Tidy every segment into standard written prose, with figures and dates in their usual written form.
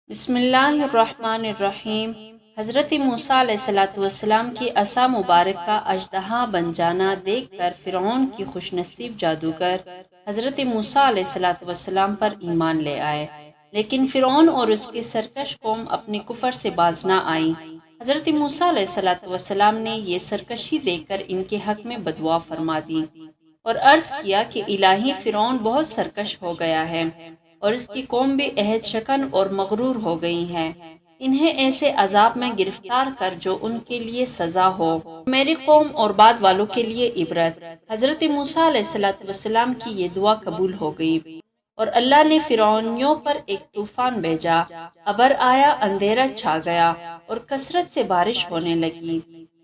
بسم اللہ الرحمن الرحیم۔ حضرت موسیٰ علیہ السلام کی عصا مبارک کا اژدہا بن جانا دیکھ کر فرعون کی خوش نصیب جادوگر حضرت موسیٰ علیہ السلام پر ایمان لے آئے، لیکن فرعون اور اس کی سرکش قوم اپنی کفر سے باز نہ آئی۔ حضرت موسیٰ علیہ السلام نے یہ سرکشی دیکھ کر ان کے حق میں بددعا فرما دی اور عرض کیا کہ الہی فرعون بہت سرکش ہو گیا ہے اور اس کی قوم بھی عہد شکن اور مغرور ہو گئی ہے۔ انہیں ایسے عذاب میں گرفتار کر جو ان کے لیے سزا ہو، میری قوم اور بعد والوں کے لیے عبرت۔ حضرت موسیٰ علیہ السلام کی یہ دعا قبول ہو گئی اور اللہ نے فرعونیوں پر ایک طوفان بھیجا، ابر آیا، اندھیرا چھا گیا اور کثرت سے بارش ہونے لگی۔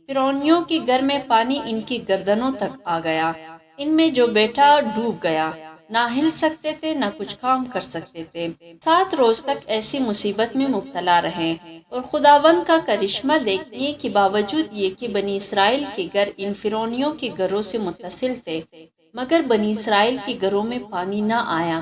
فرعونیوں کے گھر میں پانی ان کی گردنوں تک آ گیا، ان میں جو بیٹھا ڈوب گیا، نہ ہل سکتے تھے نہ کچھ کام کر سکتے تھے۔ 7 روز تک ایسی مصیبت میں مبتلا رہے اور خداوند کا کرشمہ دیکھنے کے باوجود یہ کہ بنی اسرائیل کے گھر ان فرعونیوں کے گھروں سے متصل تھے، مگر بنی اسرائیل کے گھروں میں پانی نہ آیا۔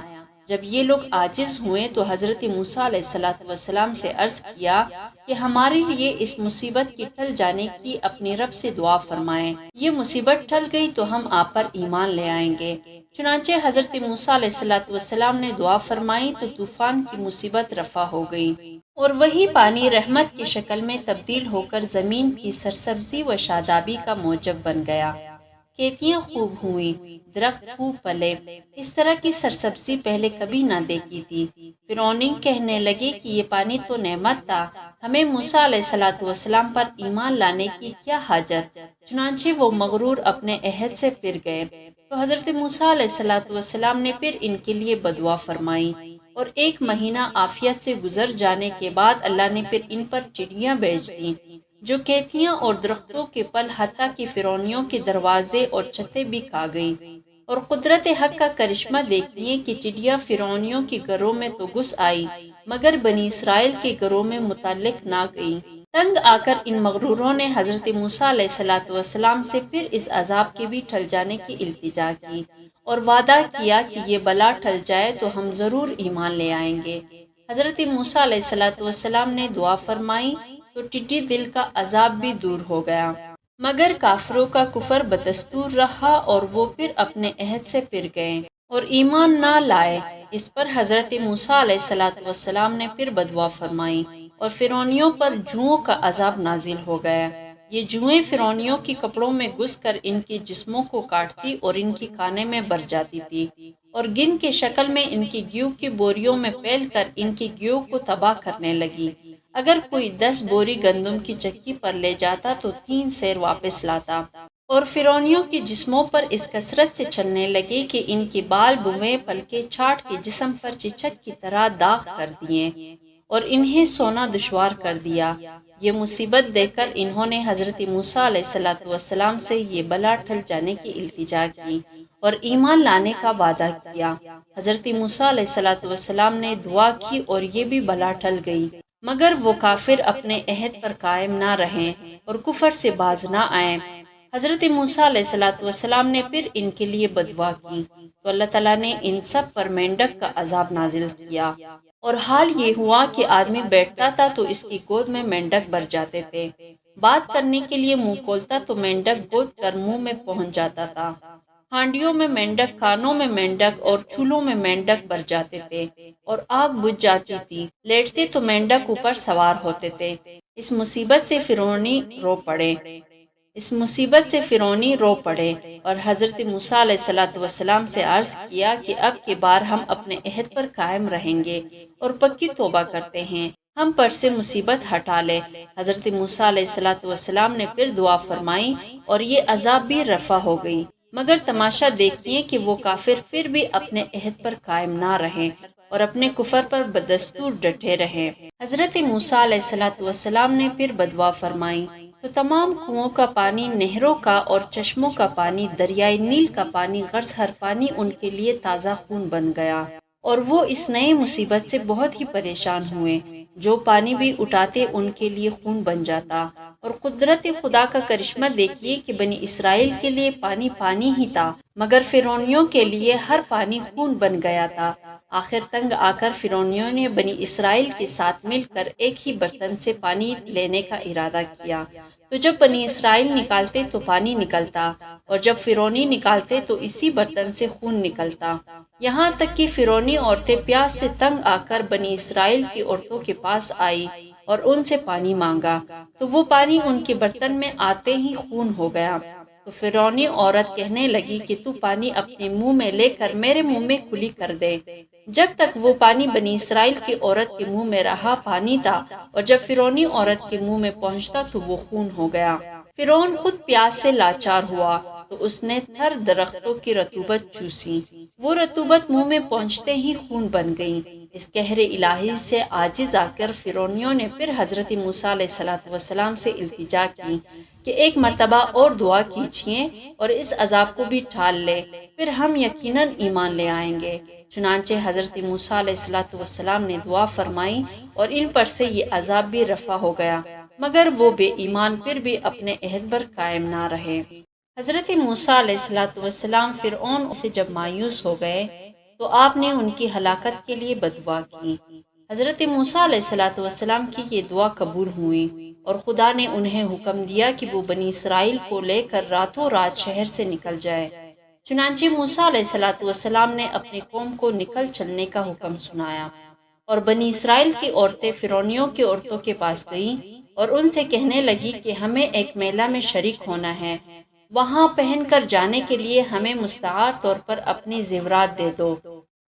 جب یہ لوگ عاجز ہوئے تو حضرت موسیٰ علیہ السلام سے عرض کیا کہ ہمارے لیے اس مصیبت کی ٹل جانے کی اپنے رب سے دعا فرمائیں۔ یہ مصیبت ٹل گئی تو ہم آپ پر ایمان لے آئیں گے۔ چنانچہ حضرت موسیٰ علیہ السلام نے دعا فرمائی تو طوفان کی مصیبت رفع ہو گئی اور وہی پانی رحمت کی شکل میں تبدیل ہو کر زمین کی سرسبزی و شادابی کا موجب بن گیا۔ کھیتیاں خوب ہوئیں، درخت خوب پلے، اس طرح کی سرسبزی پہلے کبھی نہ دیکھی تھی۔ فرعونی کہنے لگے کہ یہ پانی تو نعمت تھا، ہمیں موسیٰ علیہ السلام پر ایمان لانے کی کیا حاجت؟ چنانچہ وہ مغرور اپنے عہد سے پھر گئے تو حضرت موسیٰ علیہ السلام نے پھر ان کے لیے بددعا فرمائی اور 1 مہینہ عافیت سے گزر جانے کے بعد اللہ نے پھر ان پر چڑیاں بھیج دیں جو کھیتیاں اور درختوں کے پل حتیٰ کہ فرعونیوں کے دروازے اور چھتیں بھی کھا گئی۔ اور قدرت حق کا کرشمہ دیکھیے کہ چڑیاں فرعونیوں کے گھروں میں تو گھس آئی مگر بنی اسرائیل کے گھروں میں متعلق نہ گئی۔ تنگ آ کر ان مغروروں نے حضرت موسیٰ علیہ السلام سے پھر اس عذاب کے بھی ٹل جانے کی التجا کی اور وعدہ کیا کہ یہ بلا ٹل جائے تو ہم ضرور ایمان لے آئیں گے۔ حضرت موسیٰ علیہ السلام نے دعا فرمائی تو ٹڈی دل کا عذاب بھی دور ہو گیا، مگر کافروں کا کفر بدستور رہا اور وہ پھر اپنے عہد سے پھر گئے اور ایمان نہ لائے۔ اس پر حضرت موسیٰ علیہ السلام نے پھر بددعا فرمائی اور فرعونیوں پر جوؤں کا عذاب نازل ہو گیا۔ یہ جوئیں فرعونیوں کے کپڑوں میں گھس کر ان کے جسموں کو کاٹتی اور ان کے کھانے میں بھر جاتی تھی اور گن کے شکل میں ان کی گیہوں کی بوریوں میں پھیل کر ان کی گیہوں کو تباہ کرنے لگی۔ اگر کوئی 10 بوری گندم کی چکی پر لے جاتا تو 3 سیر واپس لاتا اور فرعونیوں کے جسموں پر اس کثرت سے چلنے لگے کہ ان کے بال بویں پلکے چھاٹ کے جسم پر چچک کی طرح داغ کر دیے اور انہیں سونا دشوار کر دیا۔ یہ مصیبت دیکھ کر انہوں نے حضرت موسیٰ علیہ السلام سے یہ بلا ٹل جانے کی التجا کی اور ایمان لانے کا وعدہ کیا۔ حضرت موسیٰ علیہ السلام نے دعا کی اور یہ بھی بلا ٹل گئی، مگر وہ کافر اپنے عہد پر قائم نہ رہیں اور کفر سے باز نہ آئیں۔ حضرت موسیٰ علیہ السلام نے پھر ان کے لیے بددعا کی تو اللہ تعالیٰ نے ان سب پر مینڈک کا عذاب نازل کیا اور حال یہ ہوا کہ آدمی بیٹھتا تھا تو اس کی گود میں مینڈک بھر جاتے تھے، بات کرنے کے لیے منہ کھولتا تو مینڈک گود کر منہ میں پہنچ جاتا تھا، ہانڈیوں میں مینڈک، کانوں میں مینڈک اور چولہوں میں مینڈک بھر جاتے تھے اور آگ بجھ جاتی تھی، لیٹتے تو مینڈک اوپر سوار ہوتے تھے۔ اس مصیبت سے فرعونی رو پڑے اور حضرت موسیٰ علیہ السلام سے عرض کیا کہ اب کی بار ہم اپنے عہد پر قائم رہیں گے اور پکی توبہ کرتے ہیں، ہم پر سے مصیبت ہٹا لے۔ حضرت موسیٰ علیہ السلام نے پھر دعا فرمائی اور یہ عذاب بھی رفع ہو گئی، مگر تماشا دیکھیے کہ وہ کافر پھر بھی اپنے عہد پر قائم نہ رہیں اور اپنے کفر پر بدستور ڈٹے رہیں۔ حضرت موسیٰ علیہ السلام نے پھر بددعا فرمائی تو تمام کنوؤں کا پانی، نہروں کا اور چشموں کا پانی، دریائے نیل کا پانی، غرض ہر پانی ان کے لیے تازہ خون بن گیا اور وہ اس نئی مصیبت سے بہت ہی پریشان ہوئے۔ جو پانی بھی اٹھاتے ان کے لیے خون بن جاتا اور قدرت خدا کا کرشمہ دیکھیے کہ بنی اسرائیل کے لیے پانی پانی ہی تھا، مگر فرعونیوں کے لیے ہر پانی خون بن گیا تھا۔ آخر تنگ آ کر فرعونیوں نے بنی اسرائیل کے ساتھ مل کر ایک ہی برتن سے پانی لینے کا ارادہ کیا، تو جب بنی اسرائیل نکالتے تو پانی نکلتا، اور جب فرعونی نکالتے تو اسی برتن سے خون نکلتا۔ یہاں تک کہ فرعونی عورتیں پیاس سے تنگ آ کر بنی اسرائیل کی عورتوں کے پاس آئی اور ان سے پانی مانگا، تو وہ پانی ان کے برتن میں آتے ہی خون ہو گیا۔ تو فرعونی عورت کہنے لگی کہ تو پانی اپنے منہ میں لے کر میرے منہ میں کلی کر دے۔ جب تک وہ پانی بنی اسرائیل کی عورت کے منہ میں رہا پانی تھا، اور جب فرعونی عورت کے منہ میں پہنچتا تو وہ خون ہو گیا۔ فرعون خود پیاس سے لاچار ہوا تو اس نے تھر درختوں کی رطوبت چوسی، وہ رطوبت منہ میں پہنچتے ہی خون بن گئی۔ اس قہر الہی سے عاجز آ کر فرعونیوں نے پھر حضرت موسیٰ علیہ السلام سے التجا کی کہ ایک مرتبہ اور دعا کیجیے اور اس عذاب کو بھی ٹال لے، پھر ہم یقیناً ایمان لے آئیں گے۔ چنانچہ حضرت موسیٰ علیہ السلام نے دعا فرمائی اور ان پر سے یہ عذاب بھی رفع ہو گیا، مگر وہ بے ایمان پھر بھی اپنے عہد پر قائم نہ رہے۔ حضرت موسیٰ علیہ السلام فرعون سے جب مایوس ہو گئے تو آپ نے ان کی ہلاکت کے لیے بددعا کی۔ حضرت موسیٰ علیہ السلام کی یہ دعا قبول ہوئی اور خدا نے انہیں حکم دیا کہ وہ بنی اسرائیل کو لے کر راتوں رات شہر سے نکل جائے۔ چنانچہ موسیٰ علیہ السلام نے اپنی قوم کو نکل چلنے کا حکم سنایا، اور بنی اسرائیل کی عورتیں فرعونیوں کی عورتوں کے پاس گئیں اور ان سے کہنے لگی کہ ہمیں ایک میلہ میں شریک ہونا ہے، وہاں پہن کر جانے کے لیے ہمیں مستعار طور پر اپنی زیورات دے دو۔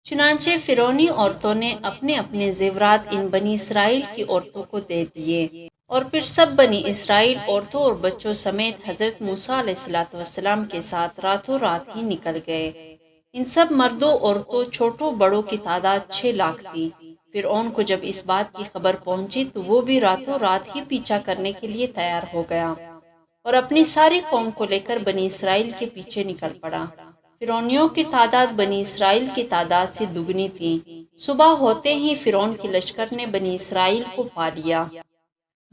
چنانچہ فرعونی عورتوں نے اپنے اپنے زیورات ان بنی اسرائیل کی عورتوں کو دے دیے، اور پھر سب بنی اسرائیل عورتوں اور بچوں سمیت حضرت موسیٰ علیہ السلام کے ساتھ راتوں رات ہی نکل گئے۔ ان سب مردوں عورتوں چھوٹوں بڑوں کی تعداد 6 لاکھ تھی۔ فرعون کو جب اس بات کی خبر پہنچی تو وہ بھی راتوں رات ہی پیچھا کرنے کے لیے تیار ہو گیا اور اپنی ساری قوم کو لے کر بنی اسرائیل کے پیچھے نکل پڑا۔ فرعونیوں کی تعداد بنی اسرائیل کی تعداد سے دگنی تھی۔ صبح ہوتے ہی فرعون کے لشکر نے بنی اسرائیل کو پا لیا۔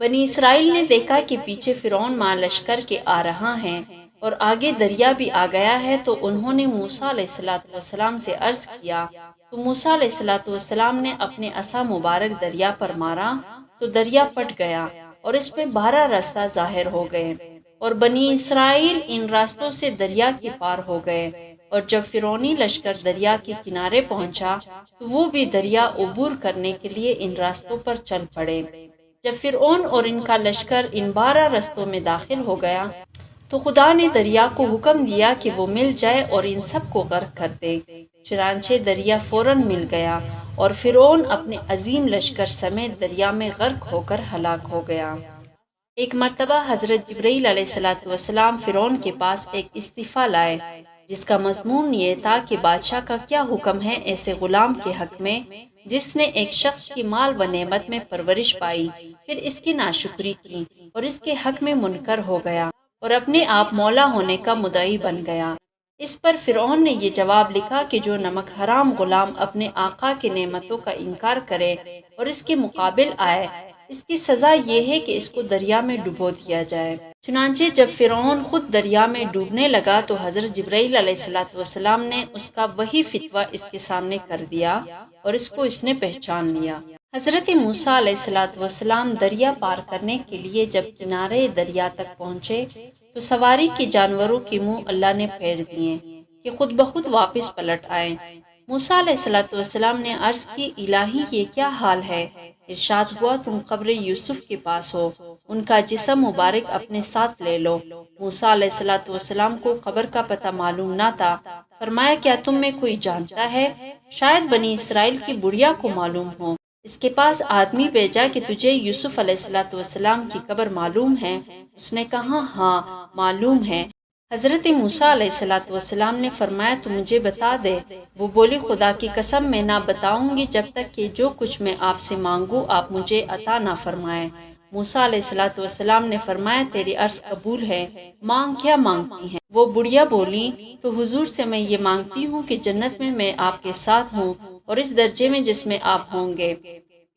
بنی اسرائیل نے دیکھا کہ پیچھے فرعون مع لشکر کے آ رہا ہے اور آگے دریا بھی آ گیا ہے، تو انہوں نے موسیٰ علیہ السلام سے عرض کیا، تو موسیٰ علیہ السلام نے اپنے عصا مبارک دریا پر مارا تو دریا پھٹ گیا اور اس میں 12 راستہ ظاہر ہو گئے، اور بنی اسرائیل ان راستوں سے دریا کے پار ہو گئے۔ اور جب فرعونی لشکر دریا کے کنارے پہنچا تو وہ بھی دریا عبور کرنے کے لیے ان راستوں پر چل پڑے۔ جب فرعون اور ان کا لشکر ان 12 راستوں میں داخل ہو گیا تو خدا نے دریا کو حکم دیا کہ وہ مل جائے اور ان سب کو غرق کر دے۔ چنانچہ دریا فوراً مل گیا اور فرعون اپنے عظیم لشکر سمیت دریا میں غرق ہو کر ہلاک ہو گیا۔ ایک مرتبہ حضرت جبرائیل علیہ السلام فرعون کے پاس ایک استعفیٰ لائے جس کا مضمون یہ تھا کہ بادشاہ کا کیا حکم ہے ایسے غلام کے حق میں جس نے ایک شخص کی مال و نعمت میں پرورش پائی، پھر اس کی ناشکری کی اور اس کے حق میں منکر ہو گیا اور اپنے آپ مولا ہونے کا مدعی بن گیا۔ اس پر فرعون نے یہ جواب لکھا کہ جو نمک حرام غلام اپنے آقا کے نعمتوں کا انکار کرے اور اس کے مقابل آئے، اس کی سزا یہ ہے کہ اس کو دریا میں ڈبو دیا جائے۔ چنانچہ جب فرعون خود دریا میں ڈوبنے لگا تو حضرت جبرائیل علیہ السلام نے اس کا وہی فتویٰ اس کے سامنے کر دیا اور اس کو اس نے پہچان لیا۔ حضرت موسیٰ علیہ السلام دریا پار کرنے کے لیے جب کنارے دریا تک پہنچے تو سواری کے جانوروں کے منہ اللہ نے پھیر دیے کہ خود بخود واپس پلٹ آئے۔ موسیٰ علیہ السلام نے عرض کی، الہی یہ کیا حال ہے؟ ارشاد ہوا، تم قبر یوسف کے پاس ہو، ان کا جسم مبارک اپنے ساتھ لے لو۔ موسیٰ علیہ السلام کو قبر کا پتہ معلوم نہ تھا۔ فرمایا، کیا تم میں کوئی جانتا ہے؟ شاید بنی اسرائیل کی بڑھیا کو معلوم ہو، اس کے پاس آدمی بھیجا کہ تجھے یوسف علیہ السلام کی قبر معلوم ہے؟ اس نے کہا، ہاں معلوم ہے۔ حضرت موسیٰ علیہ السلام نے فرمایا، تو مجھے بتا دے۔ وہ بولی، خدا کی قسم میں نہ بتاؤں گی جب تک کہ جو کچھ میں آپ سے مانگوں آپ مجھے عطا نہ فرمائیں۔ موسیٰ علیہ السلام نے فرمایا، تیری عرض قبول ہے، مانگ، کیا مانگتی ہیں؟ وہ بڑھیا بولی، تو حضور سے میں یہ مانگتی ہوں کہ جنت میں آپ کے ساتھ ہوں اور اس درجے میں جس میں آپ ہوں گے۔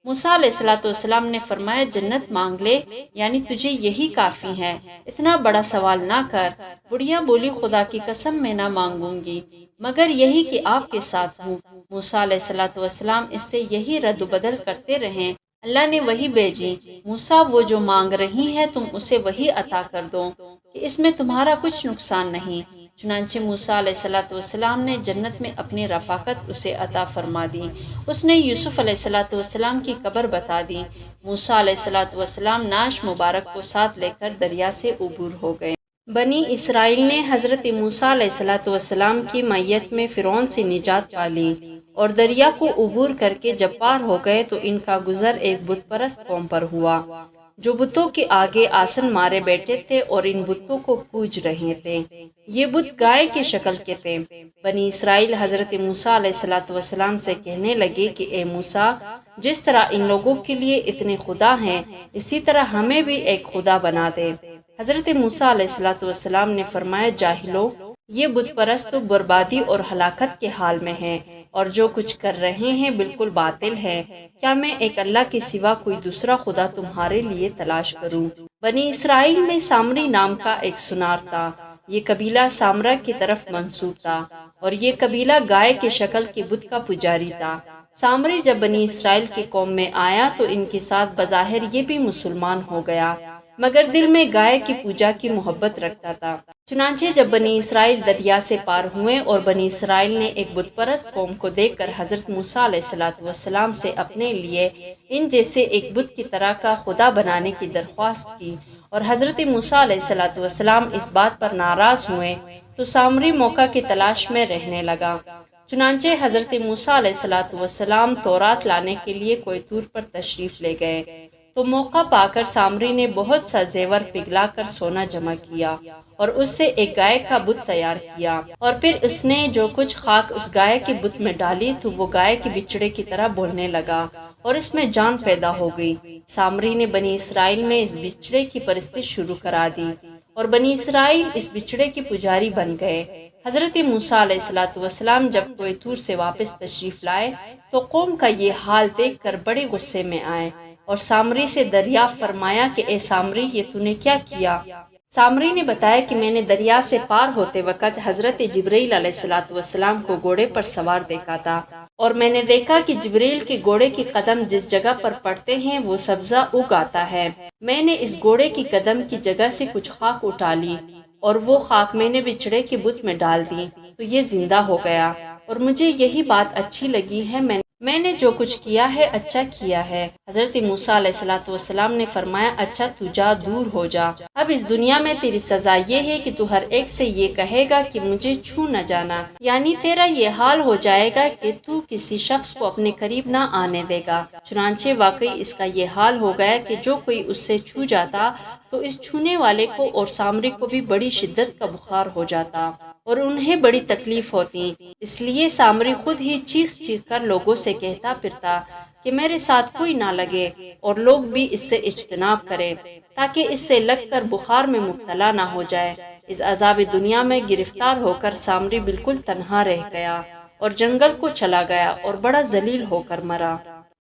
موسیٰ علیہ السلام نے فرمایا جنت مانگ لے، یعنی تجھے یہی کافی ہے، اتنا بڑا سوال نہ کر۔ بڑھیا بولی خدا کی قسم میں نہ مانگوں گی مگر یہی کہ آپ کے ساتھ ہوں۔ موسیٰ علیہ السلام اس سے یہی رد و بدل کرتے رہے۔ اللہ نے وحی بھیجی، موسیٰ وہ جو مانگ رہی ہے تم اسے وہی عطا کر دو کہ اس میں تمہارا کچھ نقصان نہیں۔ چنانچہ موسیٰ علیہ السلام نے جنت میں اپنی رفاقت اسے عطا فرما دی۔ اس نے یوسف علیہ السلام کی قبر بتا دی۔ موسیٰ علیہ السلام نعش مبارک کو ساتھ لے کر دریا سے عبور ہو گئے۔ بنی اسرائیل نے حضرت موسیٰ علیہ السلام کی میت میں فرعون سے نجات پا لی اور دریا کو عبور کر کے جب پار ہو گئے تو ان کا گزر ایک بت پرست قوم پر ہوا جو بتوں کے آگے آسن مارے بیٹھے تھے اور ان بتوں کو پوج رہے تھے۔ یہ بت گائے کی شکل کے تھے۔ بنی اسرائیل حضرت موسیٰ علیہ السلام سے کہنے لگے کہ اے موسیٰ، جس طرح ان لوگوں کے لیے اتنے خدا ہیں اسی طرح ہمیں بھی ایک خدا بنا دے۔ حضرت موسیٰ علیہ السلام نے فرمایا جاہلو، یہ بت پرست تو بربادی اور ہلاکت کے حال میں ہیں اور جو کچھ کر رہے ہیں بالکل باطل ہے۔ کیا میں ایک اللہ کے سوا کوئی دوسرا خدا تمہارے لیے تلاش کروں؟ بنی اسرائیل میں سامری نام کا ایک سنار تھا۔ یہ قبیلہ سامرا کی طرف منسوب تھا اور یہ قبیلہ گائے کے شکل کے بت کا پجاری تھا۔ سامری جب بنی اسرائیل کی قوم میں آیا تو ان کے ساتھ بظاہر یہ بھی مسلمان ہو گیا مگر دل میں گائے کی پوجا کی محبت رکھتا تھا۔ چنانچہ جب بنی اسرائیل دریا سے پار ہوئے اور بنی اسرائیل نے ایک بت پرست قوم کو دیکھ کر حضرت موسیٰ علیہ السلام سے اپنے لیے ان جیسے ایک بت کی طرح کا خدا بنانے کی درخواست کی اور حضرت موسیٰ علیہ السلام اس بات پر ناراض ہوئے تو سامری موقع کی تلاش میں رہنے لگا۔ چنانچہ حضرت موسیٰ علیہ السلام تورات لانے کے لیے کوہ طور پر تشریف لے گئے تو موقع پا کر سامری نے بہت سا زیور پگھلا کر سونا جمع کیا اور اس سے ایک گائے کا بت تیار کیا اور پھر اس نے جو کچھ خاک اس گائے کے بت میں ڈالی تو وہ گائے کے بچڑے کی طرح بولنے لگا اور اس میں جان پیدا ہو گئی۔ سامری نے بنی اسرائیل میں اس بچڑے کی پرستش شروع کرا دی اور بنی اسرائیل اس بچڑے کے پجاری بن گئے۔ حضرت موسیٰ علیہ السلام جب کوہ طور سے واپس تشریف لائے تو قوم کا یہ حال دیکھ کر بڑے غصے میں آئے اور سامری سے دریافت فرمایا کہ اے سامری، یہ تو نے کیا کیا؟ سامری نے بتایا کہ میں نے دریا سے پار ہوتے وقت حضرت جبرائیل علیہ السلام کو گھوڑے پر سوار دیکھا تھا اور میں نے دیکھا کہ جبرائیل کے گھوڑے کے قدم جس جگہ پر پڑتے ہیں وہ سبزہ اگ آتا ہے۔ میں نے اس گھوڑے کی قدم کی جگہ سے کچھ خاک اٹھا لی اور وہ خاک میں نے بچڑے کے بت میں ڈال دی تو یہ زندہ ہو گیا اور مجھے یہی بات اچھی لگی ہے۔ میں نے جو کچھ کیا ہے اچھا کیا ہے۔ حضرت موسیٰ علیہ السلام نے فرمایا اچھا تو جا، دور ہو جا۔ اب اس دنیا میں تیری سزا یہ ہے کہ تو ہر ایک سے یہ کہے گا کہ مجھے چھو نہ جانا، یعنی تیرا یہ حال ہو جائے گا کہ تو کسی شخص کو اپنے قریب نہ آنے دے گا۔ چنانچہ واقعی اس کا یہ حال ہو گیا کہ جو کوئی اس سے چھو جاتا تو اس چھونے والے کو اور سامری کو بھی بڑی شدت کا بخار ہو جاتا اور انہیں بڑی تکلیف ہوتی۔ اس لیے سامری خود ہی چیخ چیخ کر لوگوں سے کہتا پھرتا کہ میرے ساتھ کوئی نہ لگے اور لوگ بھی اس سے اجتناب کریں تاکہ اس سے لگ کر بخار میں مبتلا نہ ہو جائے۔ اس عذاب دنیا میں گرفتار ہو کر سامری بالکل تنہا رہ گیا اور جنگل کو چلا گیا اور بڑا ذلیل ہو کر مرا۔